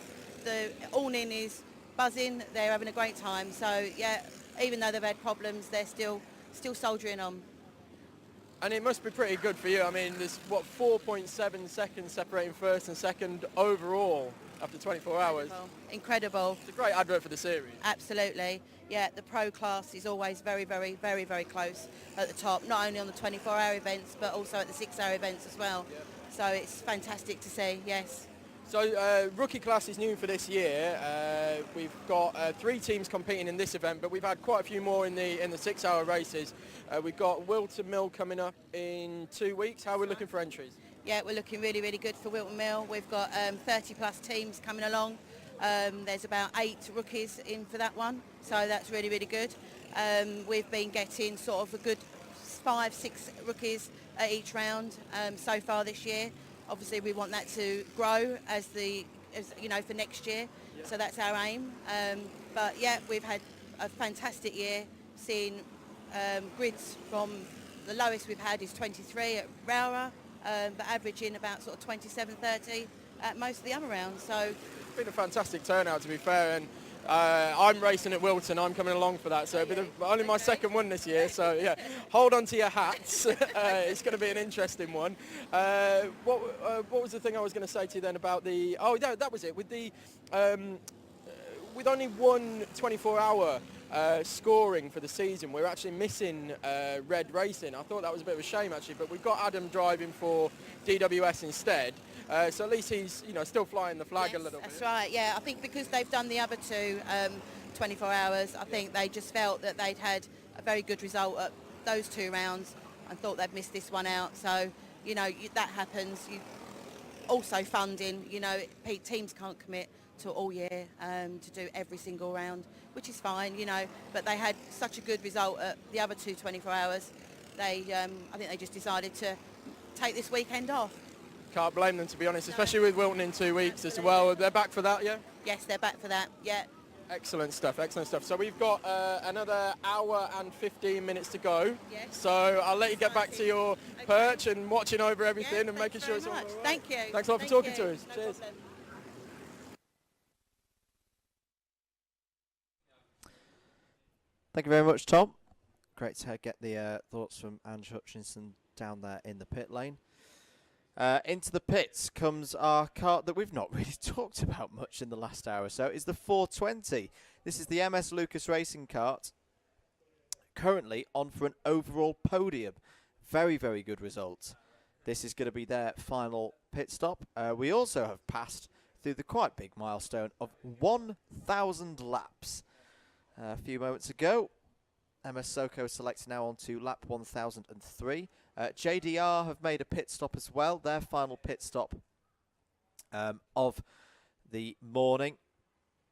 The awning is buzzing. They're having a great time. So yeah, even though they've had problems, they're still soldiering on. And it must be pretty good for you. I mean, there's, 4.7 seconds separating first and second overall after 24 hours. Incredible. It's a great advert for the series. Absolutely. Yeah, the pro class is always very, very, very, very close at the top, not only on the 24-hour events, but also at the 6-hour events as well. Yeah. So it's fantastic to see, yes. So rookie class is new for this year. We've got 3 teams competing in this event, but we've had quite a few more in the 6-hour races. We've got Wilton Mill coming up in 2 weeks. How are we looking for entries? Yeah, we're looking really, really good for Wilton Mill. We've got 30 plus teams coming along. There's about 8 rookies in for that one, so that's really, really good. We've been getting sort of a good 5-6 rookies at each round so far this year. Obviously, we want that to grow as you know, for next year. So that's our aim. But yeah, we've had a fantastic year, seeing grids from the lowest we've had is 23 at Rowra, but averaging about sort of 27, 30 at most of the other rounds. So It's been a fantastic turnout, to be fair, and I'm racing at Wilton. I'm coming along for that, so it'll be only my second one this year. So yeah, hold on to your hats. It's going to be an interesting one. What was the thing I was going to say to you then about the? Oh, no, that was it. With the with only one 24-hour scoring for the season, we're actually missing Red Racing. I thought that was a bit of a shame actually, but we've got Adam driving for DWS instead. So at least he's, you know, still flying the flag a little bit. That's right, yeah. I think because they've done the other two 24 hours, I think they just felt that they'd had a very good result at those 2 rounds and thought they'd missed this one out. So, you know, that happens. Also funding, you know, teams can't commit to all year to do every single round, which is fine, you know, but they had such a good result at the other 2 24 hours. I think they just decided to take this weekend off. Can't blame them, to be honest, especially with Wilton in 2 weeks as well. They're back for that, yeah? Yes, they're back for that, yeah. Excellent stuff, excellent stuff. So we've got another hour and 15 minutes to go. Yes. So I'll let you get back to your perch and watching over everything Yeah, and making sure it's all much. right. Thank you. Thanks a lot for talking to us. No Cheers. problem. Thank you very much, Tom. Great to get the thoughts from Ange Hutchinson down there in the pit lane. Into the pits comes our kart that we've not really talked about much in the last hour or so. It's the 420. This is the MS Lucas Racing kart. Currently on for an overall podium. Very, very good result. This is going to be their final pit stop. We also have passed through the quite big milestone of 1,000 laps. A few moments ago, MS Soko selects now on to lap 1003. JDR have made a pit stop as well, their final pit stop of the morning.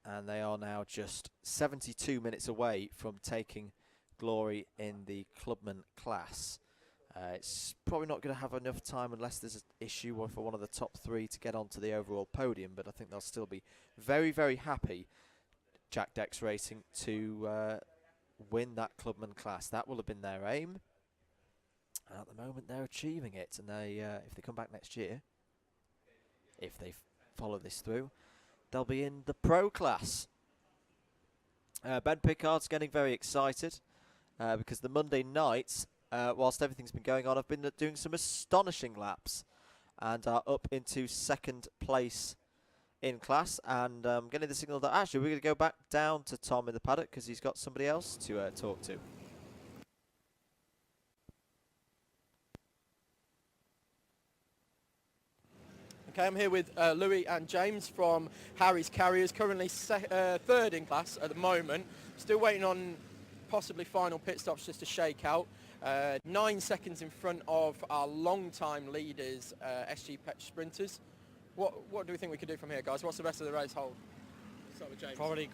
And they are now just 72 minutes away from taking glory in the clubman class. It's probably not going to have enough time unless there's an issue for one of the top 3 to get onto the overall podium, but I think they'll still be very, very happy, Jack Dex Racing, to win that clubman class. That will have been their aim. And at the moment, they're achieving it. And they, if they come back next year, if they follow this through, they'll be in the pro class. Ben Pickard's getting very excited because the Monday nights, whilst everything's been going on, I've been doing some astonishing laps and are up into second place in class, and getting the signal that actually we're going to go back down to Tom in the paddock because he's got somebody else to talk to. Okay, I'm here with Louis and James from Harry's Carriers, currently third in class at the moment. Still waiting on possibly final pit stops just to shake out. 9 seconds in front of our long-time leaders, SG Pet Sprinters. What do we think we could do from here, guys? What's the rest of the race hold? Start with James. Probably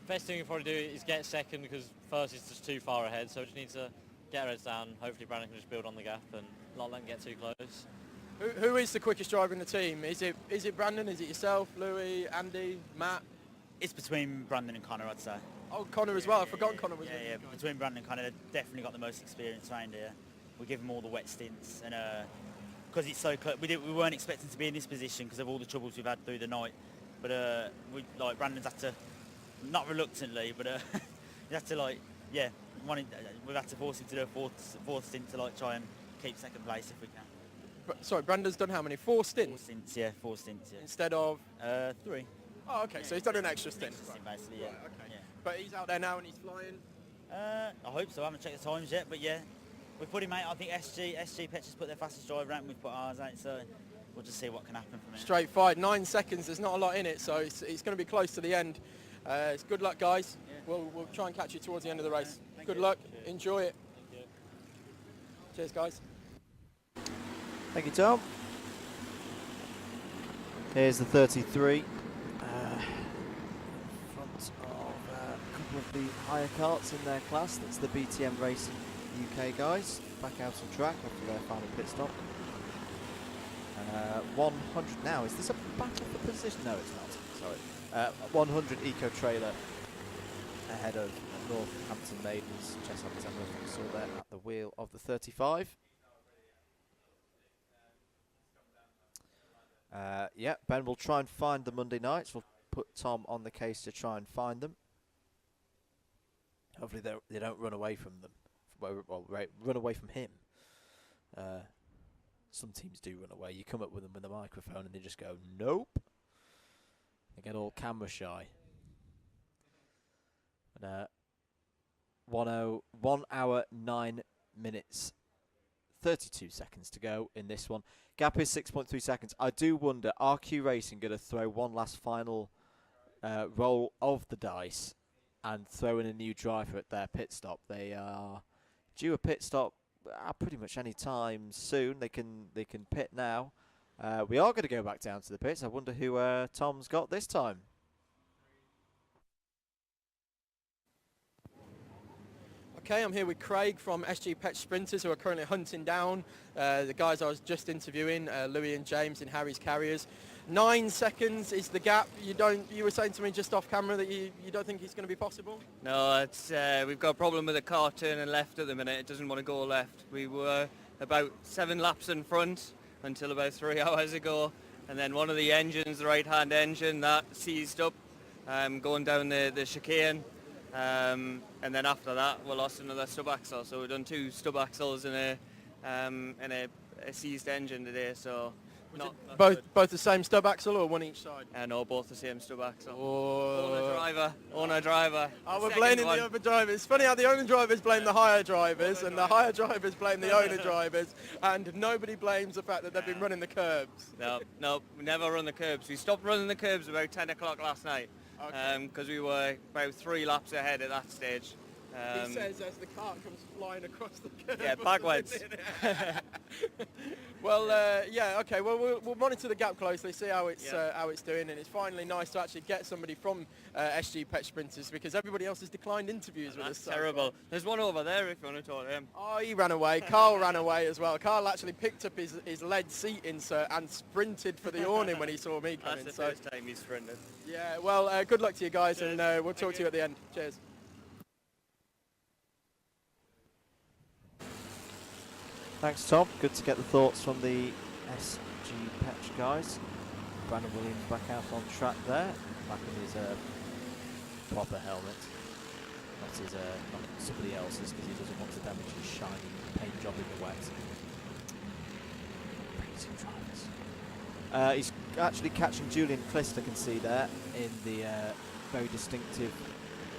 best thing we probably do is get second because first is just too far ahead, so we just need to get our heads down. Hopefully Brandon can just build on the gap and not let them get too close. Who is the quickest driver in the team? Is it Brandon? Is it yourself, Louis, Andy, Matt? It's between Brandon and Connor, I'd say. Oh, Connor as well. I forgot Connor was Yeah, between Brandon and Connor, they've definitely got the most experience around here. We give them all the wet stints, and because it's so close, we weren't expecting to be in this position because of all the troubles we've had through the night. But Brandon's had to, not reluctantly, but we had to we've had to force him to do a fourth stint to try and keep second place if we can. Sorry, Brandon's done how many? 4 stints? 4 stints, yeah. Instead of? 3. Oh, okay, so he's done an extra stint. Basically, yeah. Right, okay. Yeah. But he's out there now and he's flying? I hope so. I haven't checked the times yet, but yeah. We put him out. I think SG Pet just put their fastest driver out and we've put ours out, so we'll just see what can happen from here. Straight fight, 9 seconds, there's not a lot in it, so it's going to be close to the end. It's good luck, guys. Yeah. We'll try and catch you towards the end of the race. Good luck, enjoy it. Thank you. Cheers, guys. Thank you, Tom. Here's the 33. Front of a couple of the higher karts in their class. That's the BTM Racing UK guys. back out on track after their final pit stop. 100 now. Is this a battle for position? No, it's not. Sorry. 100 Eco Trailer ahead of Northampton Maidens. Jess Alexander saw there at the wheel of the 35. Yeah, Ben will try and find the Monday nights. We'll put Tom on the case to try and find them. Hopefully they don't run away from them. Well, run away from him. Some teams do run away. You come up with them with a microphone and they just go, nope. They get all camera shy. And 1 hour, 9 minutes, 32 seconds to go in this one. Gap is 6.3 seconds. I do wonder, RQ Racing going to throw one last final roll of the dice and throw in a new driver at their pit stop? They are due a pit stop pretty much any time soon. They can pit now. We are going to go back down to the pits. I wonder who Tom's got this time. Okay, I'm here with Craig from SG Pet Sprinters, who are currently hunting down the guys I was just interviewing, Louis and James in Harry's Carriers. 9 seconds is the gap. You were saying to me just off camera that you don't think it's going to be possible? No, it's we've got a problem with the car turning left at the minute. It doesn't want to go left. We were about 7 laps in front until about 3 hours ago, and then one of the engines, the right-hand engine, that seized up going down the chicane. And then after that, we lost another stub axle. So we've done 2 stub axles in a seized engine today. So not both the same stub axle or one each side? No, both the same stub axle. Oh. Owner driver. Oh, we're blaming the other drivers. It's funny how the owner drivers blame the higher drivers and the higher drivers blame the owner drivers, and nobody blames the fact that they've been running the curbs. No, we never run the curbs. We stopped running the curbs about 10 o'clock last night. Because we were about 3 laps ahead at that stage. He says as the cart comes flying across the curve. Yeah, backwards. Well, yeah, okay. Well, we'll monitor the gap closely, see how it's doing, and it's finally nice to actually get somebody from SG Pet Sprinters, because everybody else has declined interviews with us. That's terrible. There's one over there if you want to talk to him. Oh, he ran away. Carl ran away as well. Carl actually picked up his lead seat insert and sprinted for the awning when he saw me coming. That's the first time he's sprinted. Yeah, well, good luck to you guys. Cheers. And we'll talk to you at the end. Cheers. Thanks, Tom. Good to get the thoughts from the SG Petch guys. Brandon Williams back out on track there, back in his proper helmet. Not his, not somebody else's, because he doesn't want to damage his shiny paint job in the wet. Racing drivers. He's actually catching Julian Clist, I can see there, in the very distinctive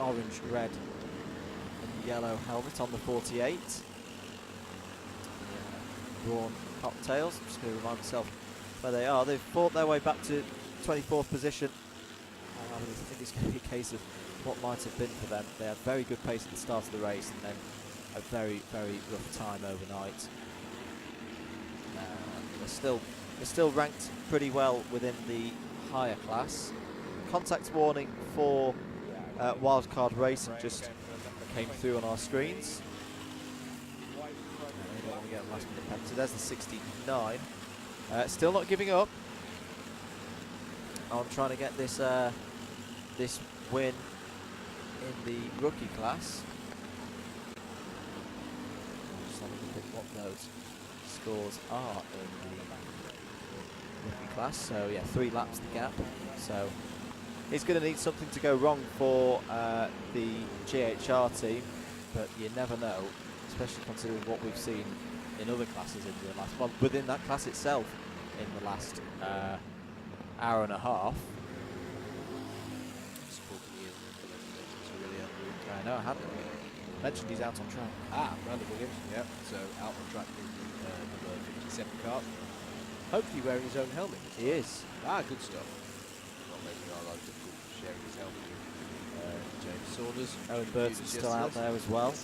orange, red and yellow helmet on the 48. Brawn Cocktails. I'm just going to remind myself where they are. They've fought their way back to 24th position. I think it's going to be a case of what might have been for them. They had very good pace at the start of the race and then a very, very rough time overnight. They're still ranked pretty well within the higher class. Contact warning for Wildcard Racing just came through on our screens. Last minute penalty. There's the 69. Still not giving up on trying to get this this win in the rookie class. Just having a look at what those scores are in the rookie class. So yeah, 3 laps the gap. So he's going to need something to go wrong for the GHR team, but you never know, especially considering what we've seen in other classes in the last, well, within that class itself in the last hour and a half. I know, I hadn't mentioned he's out on track. Brandon Williams, yeah, so out on track in number 57 car. Hopefully wearing his own helmet. He is. Good stuff. Not making our life difficult sharing his helmet with James Saunders. Owen Burton's still out there as well,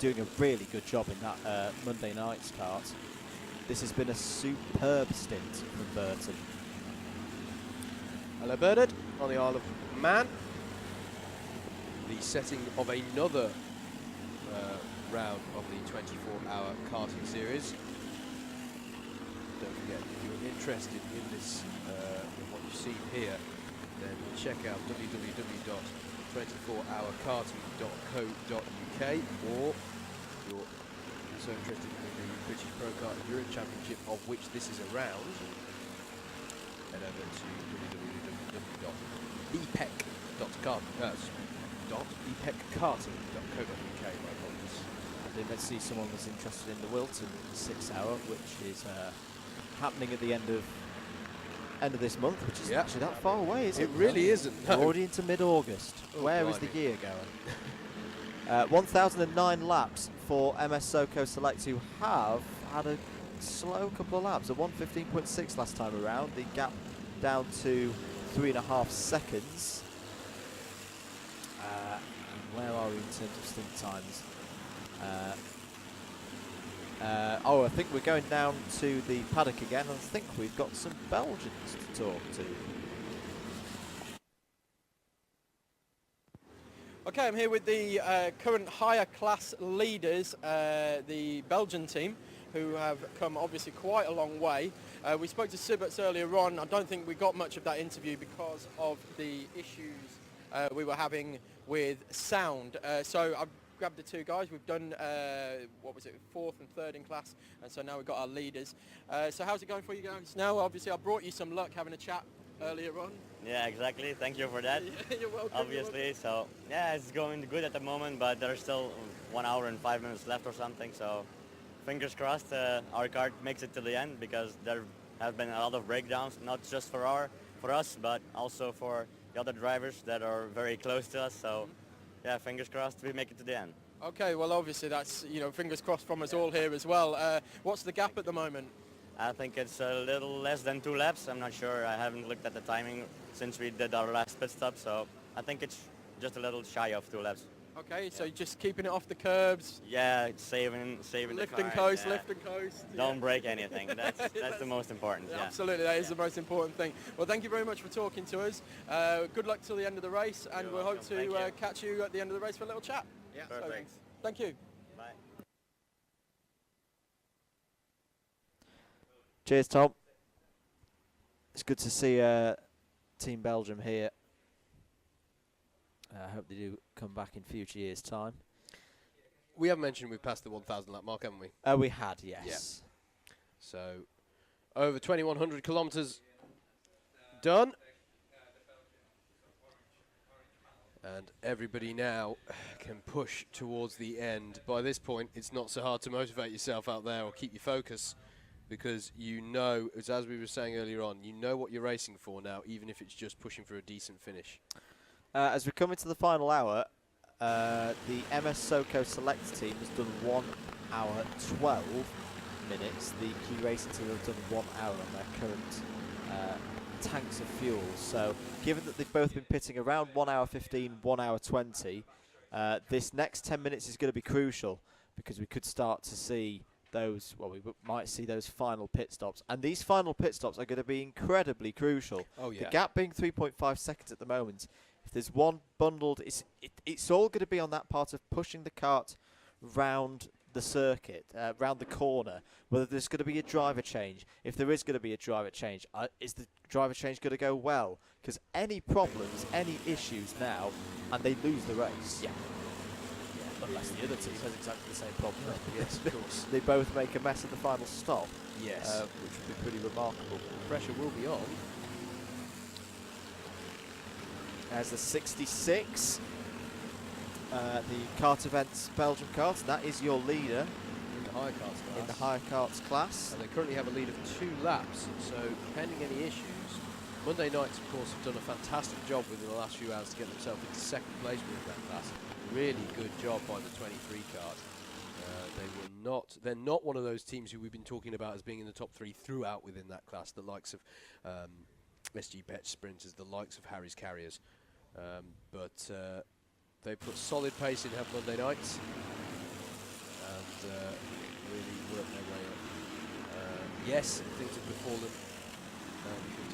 doing a really good job in that Monday night's kart. This has been a superb stint from Burton. Hello Bernard on the Isle of Man. The setting of another round of the 24-hour karting series. Don't forget, if you're interested in this, in what you've seen here, then check out www.24hourkarting.co.uk, or if you're so interested in the British Pro Kart Endurance Championship, of which this is a round, head over to www.epec.com. epeckarting.co.uk. My apologies. I think let's see someone was interested in the Wilton 6 hour, which is happening at the end of this month, which is actually that far away, is it? It really isn't. We're No. already into mid-August. Oh, Where is the year going? 1,009 laps for MS Soco Select, who have had a slow couple of laps. A 1:15.6 last time around. The gap down to 3.5 seconds. And where are we in terms of stint times? I think we're going down to the paddock again, and I think we've got some Belgians to talk to. Okay, I'm here with the current higher class leaders, the Belgian team, who have come obviously quite a long way. We spoke to Siberts earlier on. I don't think we got much of that interview because of the issues we were having with sound. So I've grabbed the two guys. We've done, fourth and third in class, and so now we've got our leaders. So how's it going for you guys now? Obviously, I brought you some luck having a chat earlier on. Yeah, exactly. Thank you for that. Yeah, you're welcome. Obviously, so yeah, it's going good at the moment, but there's still 1 hour and 5 minutes left or something. So fingers crossed, our kart makes it to the end, because there have been a lot of breakdowns, not just for us, but also for the other drivers that are very close to us. So yeah, fingers crossed we make it to the end. Okay, well obviously that's, fingers crossed from us all here as well. What's the gap at the moment? I think it's a little less than 2 laps. I'm not sure. I haven't looked at the timing since we did our last pit stop, so I think it's just a little shy of 2 laps. Okay, so just keeping it off the curbs. Yeah, saving Lift the and car. coast, Yeah. lift and coast. Don't break anything. That's the most important. Yeah. Absolutely, that is the most important thing. Well, thank you very much for talking to us. Good luck till the end of the race, and we'll hope to catch you at the end of the race for a little chat. Yeah, So, perfect. thank you. Bye. Cheers, Tom. It's good to see Team Belgium here. I hope they do come back in future years' time. We have mentioned we've passed the 1,000 lap mark, haven't we? We had, yes. Yeah. So over 2,100 kilometres done. And everybody now can push towards the end. By this point, it's not so hard to motivate yourself out there or keep your focus, because you know, as we were saying earlier on, you know what you're racing for now, even if it's just pushing for a decent finish. As we come into the final hour, the MS Soco Select team has done 1 hour 12 minutes. The Key Racing team have done 1 hour on their current tanks of fuel. So given that they've both been pitting around 1 hour 15, 1 hour 20, this next 10 minutes is going to be crucial, because we could start to see those, we might see those final pit stops. And these final pit stops are going to be incredibly crucial. Oh, yeah. The gap being 3.5 seconds at the moment. If there's one bundled, it's all going to be on that part of pushing the kart round the circuit, round the corner, whether there's going to be a driver change. If there is going to be a driver change, is the driver change going to go well? Because any problems, any issues now, and they lose the race. Yeah. Unless the other team has exactly the same problem. Yes, of course. They both make a mess at the final stop. Yes. Which would be pretty remarkable. The pressure will be on. As the 66, the kart events Belgium kart, and that is your leader In the higher karts class. in the higher karts class. And they currently have a lead of 2 laps, so pending any issues, Monday Nights, of course, have done a fantastic job within the last few hours to get themselves into second place within that class. Really good job by the 23 kart. They're not one of those teams who we've been talking about as being in the top 3 throughout within that class, the likes of SG Pet Sprinters, the likes of Harry's Carriers. But they put solid pace in have Monday Nights, and really worked their way up. Yes, things have befallen the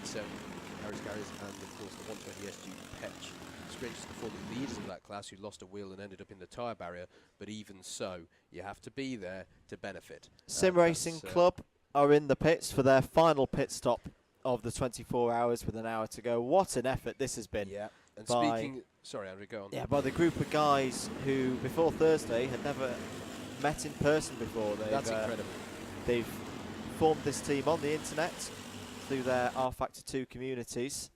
57 Harris Garris, and of course the 120 SG Petch. Sprinters are forming leaders of that class who lost a wheel and ended up in the tyre barrier, but even so, you have to be there to benefit. Sim Racing Club are in the pits for their final pit stop of the 24 hours with an hour to go. What an effort this has been. Yeah, and speaking... Sorry, Andrew, go on. Yeah, by the group of guys who, before Thursday, had never met in person before. That's incredible. They've formed this team on the internet through their R Factor 2 communities.